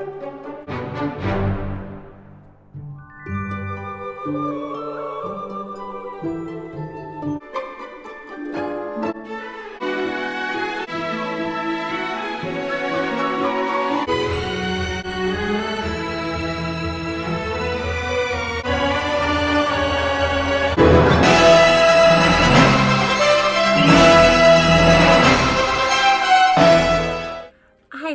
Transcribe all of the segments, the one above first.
Hi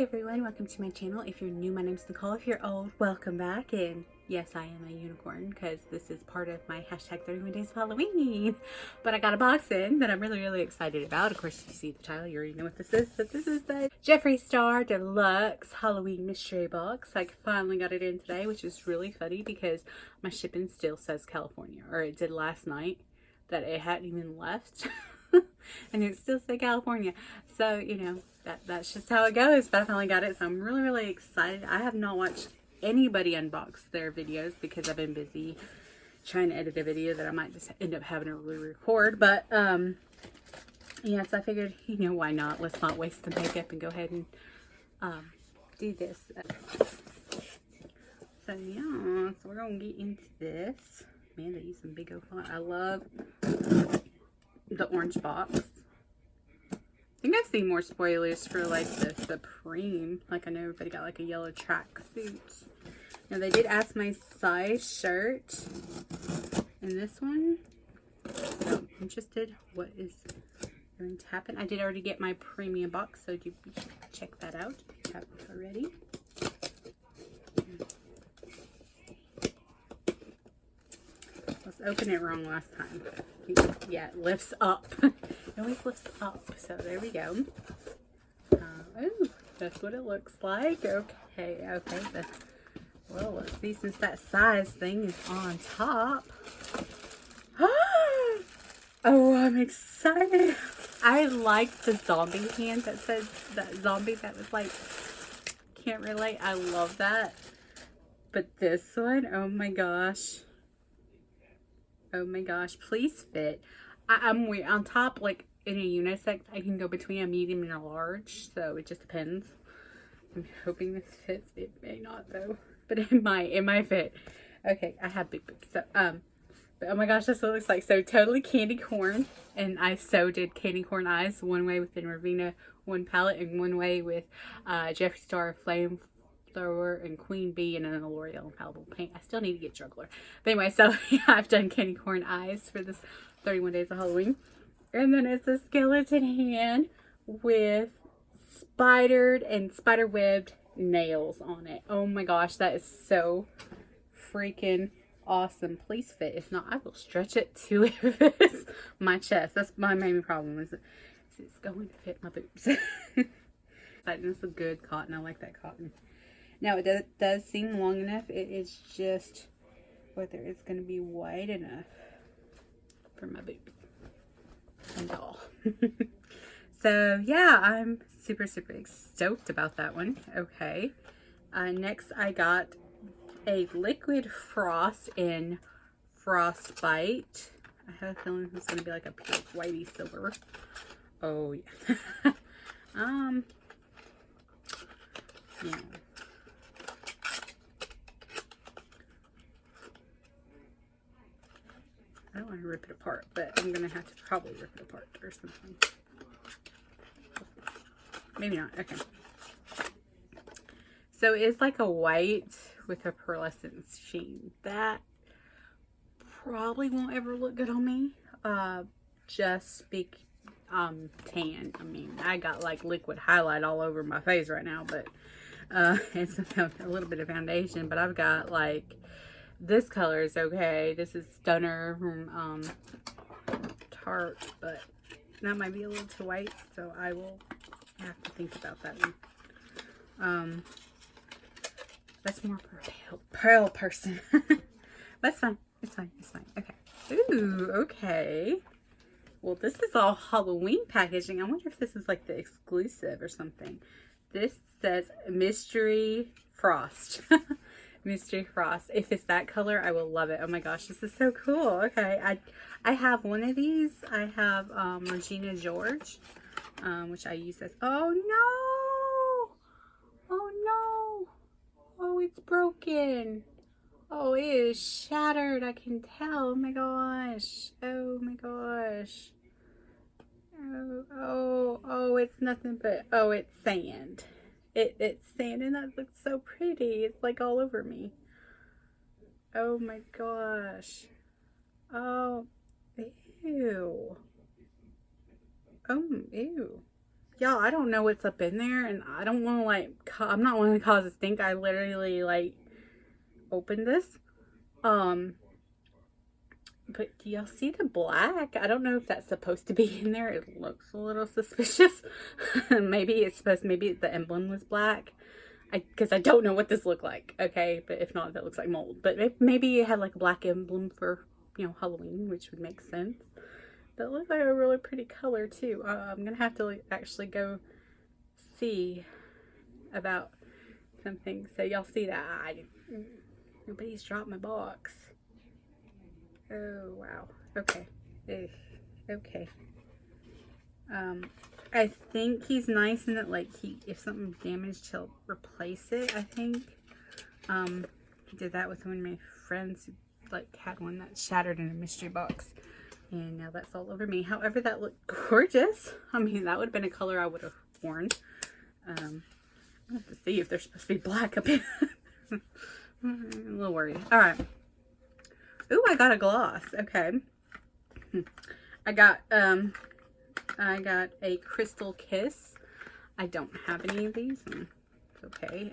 everyone, welcome to my channel. If you're new, my name's Nicole. If you're old, welcome back. And yes, I am a unicorn because this is part of my hashtag 31 days of Halloween. But I got a box in that I'm really excited about. Of course, if you see the title, you already know what this is. But this is the Jeffree Star Deluxe Halloween mystery box. I finally got it in today, which is really funny because my shipping still says California, or it did last night, that it hadn't even left. And it still said California. So, you know, that's just how it goes. But I finally got it, so I'm really excited. I have not watched anybody unbox their videos because I've been busy trying to edit a video that I might just end up having to re-record. But yeah, so I figured, you know, why not? Let's not waste the makeup and go ahead and do this. So yeah, so we're gonna get into this. Man, they use some big old font. I love the orange box. I think I've seen more spoilers for like the Supreme. Like I know everybody got like a yellow tracksuit. Now they did ask my size shirt in this one. So I'm interested what is going to happen. I did already get my premium box, so do check that out if you haven't already. Let's open it wrong last time. Yeah, it lifts up. It always lifts up. So there we go. Oh, that's what it looks like. Okay. Well, let's see, since that size thing is on top. Oh, I'm excited. I like the zombie hand that says, that zombie that was like, can't relate. I love that. But this one, oh my gosh. Oh my gosh, please fit. I'm weird. On top, like in a unisex, I can go between a medium and a large, so it just depends. I'm hoping this fits. It may not though, but it might fit. Okay, I have big boobs, so but oh my gosh, that's what it looks like. So totally candy corn, and I so did candy corn eyes. One way with the Ravina one palette, and one way with Jeffree Star Flame Thrower and Queen Bee, and then a L'Oreal Infallible Paint. I still need to get juggler. But anyway, so yeah, I've done candy corn eyes for this 31 days of Halloween. And then it's a skeleton hand with spidered and spider webbed nails on it. Oh my gosh, that is so freaking awesome. Please fit. If not, I will stretch it to my chest. That's my main problem, is it's going to fit my boobs. It's a good cotton. I like that cotton. Now, it does seem long enough. It is just whether it's going to be wide enough for my boobs and all. So, yeah, I'm super stoked about that one. Okay. Next, I got a liquid frost in Frostbite. I have a feeling it's going to be like a pure whitey silver. Oh, yeah. Yeah. I don't want to rip it apart, but I'm going to have to probably rip it apart or something. Maybe not. Okay. So it's like a white with a pearlescent sheen. That probably won't ever look good on me. Just big tan. I mean, I got like liquid highlight all over my face right now, but it's a little bit of foundation. But I've got like, this color is okay. This is Stunner from Tarte, but that might be a little too white, so I will have to think about that one. That's more pearl person. That's fine. It's fine. Okay. Ooh, okay. Well, this is all Halloween packaging. I wonder if this is like the exclusive or something. This says Mystery Frost. Mystery Frost. If it's that color, I will love it. Oh my gosh, this is so cool. Okay, I have one of these. I have Regina George, which I use as, oh no! it's broken. Oh, it is shattered. I can tell. Oh my gosh. Oh my gosh. Oh, it's nothing but, oh, it's sand. It's sand, and that looks so pretty. It's like all over me. Oh my gosh. Oh, ew. Oh, ew. Y'all, I don't know what's up in there, and I don't want to, like, I'm not wanting to cause a stink. I literally, like, opened this. But do y'all see the black? I don't know if that's supposed to be in there. It looks a little suspicious. Maybe it's supposed, maybe the emblem was black. Because I don't know what this looked like. Okay, but if not, that looks like mold. But maybe it had like a black emblem for, you know, Halloween, which would make sense. But it looks like a really pretty color too. I'm gonna have to like, actually go see about something. So y'all see that? Nobody's dropped my box. Oh wow. Okay. Ugh. Okay. I think he's nice in that, like, if something's damaged, he'll replace it, I think. He did that with one of my friends who, like, had one that shattered in a mystery box. And now that's all over me. However, that looked gorgeous. I mean, that would have been a color I would have worn. I'll have to see if they're supposed to be black up here. I'm a little worried. Alright. Ooh, I got a gloss. Okay. I got a Crystal Kiss. I don't have any of these. It's okay.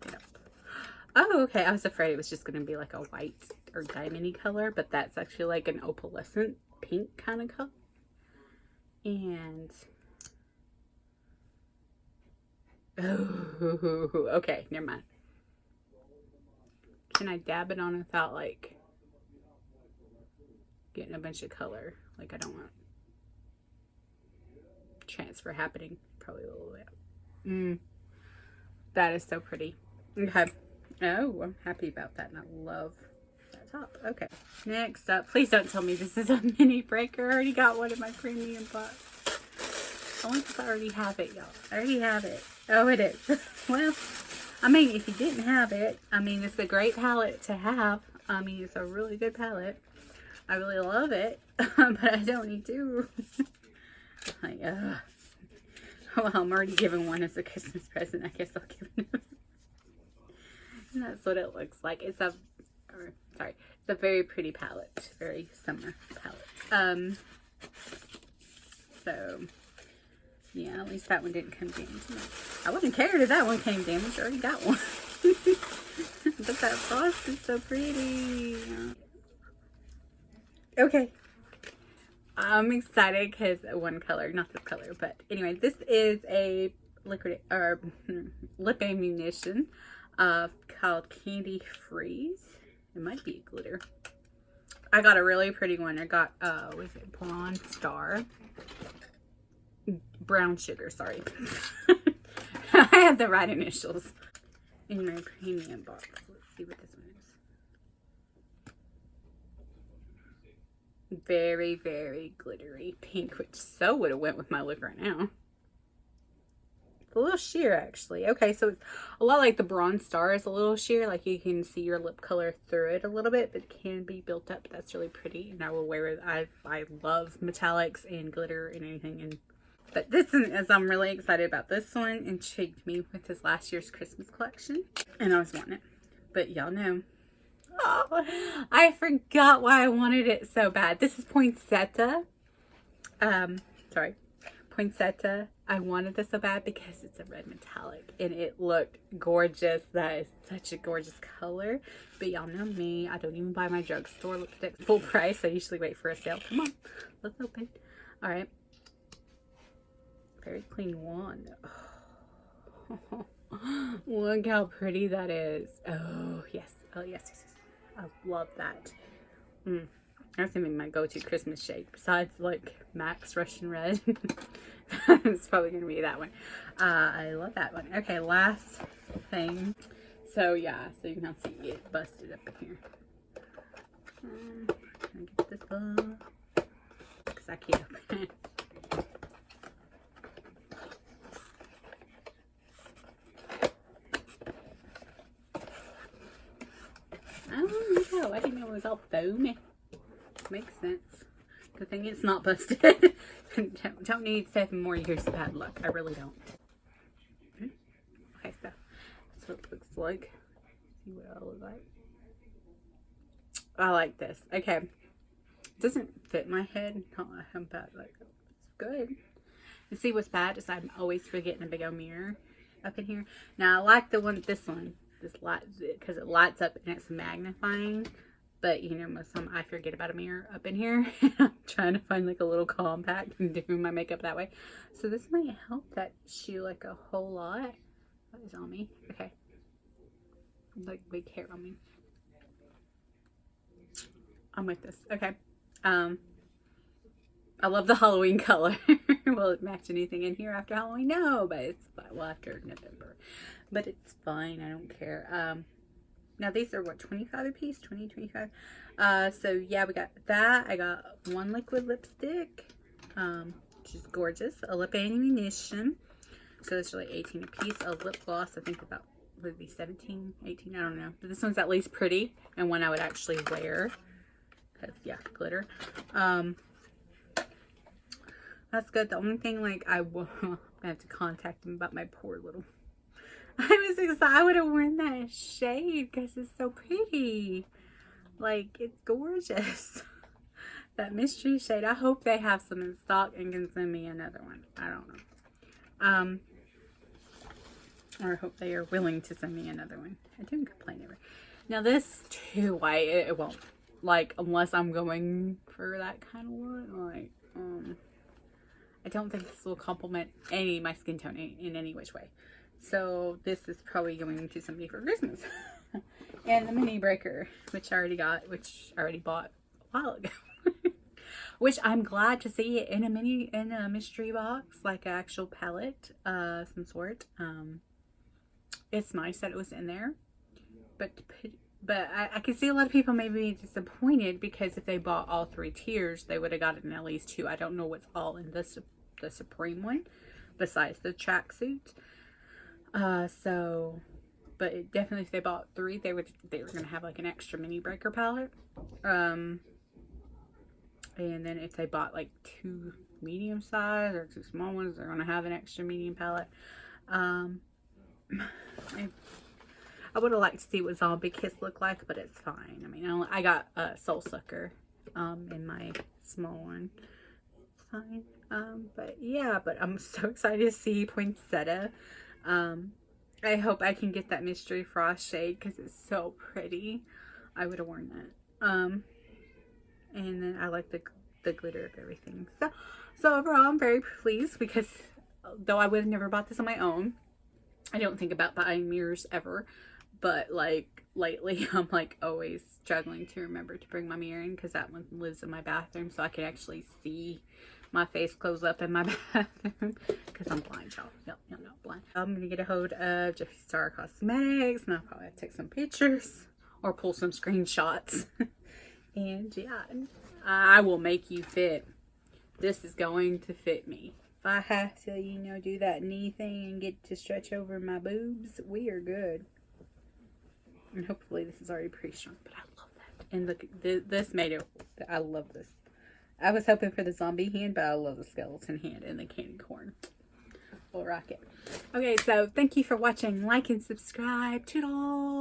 Yep. Oh, okay. I was afraid it was just going to be like a white or diamond-y color, but that's actually like an opalescent pink kind of color. And oh, okay. Never mind. Can I dab it on without, like, getting a bunch of color? Like, I don't want transfer happening. Probably a little bit. That is so pretty. Okay. Oh, I'm happy about that, and I love that top. Okay. Next up, please don't tell me this is a mini breaker. I already got one in my premium box. Only because I already have it, y'all. I already have it. Oh, it is. Well, I mean, if you didn't have it, I mean, it's a great palette to have. I mean, it's a really good palette. I really love it, but I don't need to. Like, well, I'm already giving one as a Christmas present. I guess I'll give it. And that's what it looks like. It's a very pretty palette. Very summer palette. So, yeah, at least that one didn't come damaged. I wouldn't care if that one came damaged. I already got one. But that frost is so pretty. Okay. I'm excited because one color, not this color, but anyway, this is a lip ammunition called Candy Freeze. It might be glitter. I got a really pretty one. I got, was it Blonde Star? Brown Sugar, sorry. I had the right initials in my premium box. Let's see what this one is. Very, very glittery pink, which so would have went with my look right now. It's a little sheer, actually. Okay, so it's a lot like the Bronze Star is a little sheer. Like, you can see your lip color through it a little bit, but it can be built up. That's really pretty, and I will wear it. I love metallics and glitter and anything. But this one, as I'm really excited about this one, intrigued me with his last year's Christmas collection, and I was wanting it. But y'all know. Oh, I forgot why I wanted it so bad. This is Poinsettia. Poinsettia. I wanted this so bad because it's a red metallic and it looked gorgeous. That is such a gorgeous color. But y'all know me. I don't even buy my drugstore lipstick full price. I usually wait for a sale. Come on. Let's open. All right. Very clean wand. Oh. Look how pretty that is. Oh, yes. Oh, yes. I love that. That's gonna be my go-to Christmas shade. Besides, like, Max Russian Red. It's probably gonna be that one. I love that one. Okay, last thing. So, yeah. So, you can see it busted up in here. Can I get this book? Because I can't open it. was all foamy. Makes sense. Good thing it's not busted. Don't need 7 more years of bad luck. I really don't. Okay, so that's what it looks like. See what it looks like. I like this. Okay. It doesn't fit my head. I'm bad. Like, it's good. And see what's bad is I'm always forgetting a big old mirror up in here. Now I like this one, this light, because it lights up and it's magnifying. But you know, most of the time I forget about a mirror up in here. I'm trying to find like a little compact and do my makeup that way. So this might help that shoe like a whole lot. What is on me? Okay. Like big hair on me. I'm with this. Okay. I love the Halloween color. Will it match anything in here after Halloween? No, but it's fine. Well, after November. But it's fine. I don't care. Now these are what, 25 a piece? 20, 25. So yeah, we got that. I got one liquid lipstick, which is gorgeous. A lip ammunition. So it's really 18 a piece. A lip gloss, I think about, would it be 17, 18? I don't know. But this one's at least pretty and one I would actually wear. Because yeah, glitter. That's good. The only thing, like, I have to contact him about my poor little... I was excited. I would have worn that shade because it's so pretty. Like, it's gorgeous. That mystery shade. I hope they have some in stock and can send me another one. I don't know. Or I hope they are willing to send me another one. I didn't complain ever. Now, this too white. It won't. Like, unless I'm going for that kind of one. Like, I don't think this will complement my skin tone in any which way. So this is probably going to somebody for Christmas. And the mini breaker, which I already bought a while ago. Which I'm glad to see it in a mystery box, like an actual palette, some sort. It's nice that it was in there. But I can see a lot of people may be disappointed because if they bought all 3 tiers, they would have gotten at least 2. I don't know what's all in the Supreme one, besides the tracksuit. But definitely if they bought 3, they were gonna have like an extra mini breaker palette. And then if they bought like 2 medium size or 2 small ones, they're gonna have an extra medium palette. I would have liked to see what Zombie Kiss looked like, but it's fine. I mean, I got a Soul Sucker in my small one. It's fine. But yeah, but I'm so excited to see Poinsettia. I hope I can get that Mystery Frost shade because it's so pretty. I would have worn that. And then I like the glitter of everything. So overall, I'm very pleased because though I would have never bought this on my own, I don't think about buying mirrors ever. But like lately, I'm like always struggling to remember to bring my mirror in because that one lives in my bathroom, so I can actually see my face close up in my bathroom because I'm blind, y'all. No, I'm not blind. I'm gonna get a hold of Jeffree Star Cosmetics, and I'll probably have to take some pictures or pull some screenshots. And yeah, I will make you fit. This is going to fit me. If I have to, you know, do that knee thing and get to stretch over my boobs, we are good. And hopefully this is already pretty strong, but I love that. And look, this made it. I love this. I was hoping for the zombie hand, but I love the skeleton hand and the candy corn. We'll rock it. Okay, so thank you for watching. Like and subscribe. Toodles!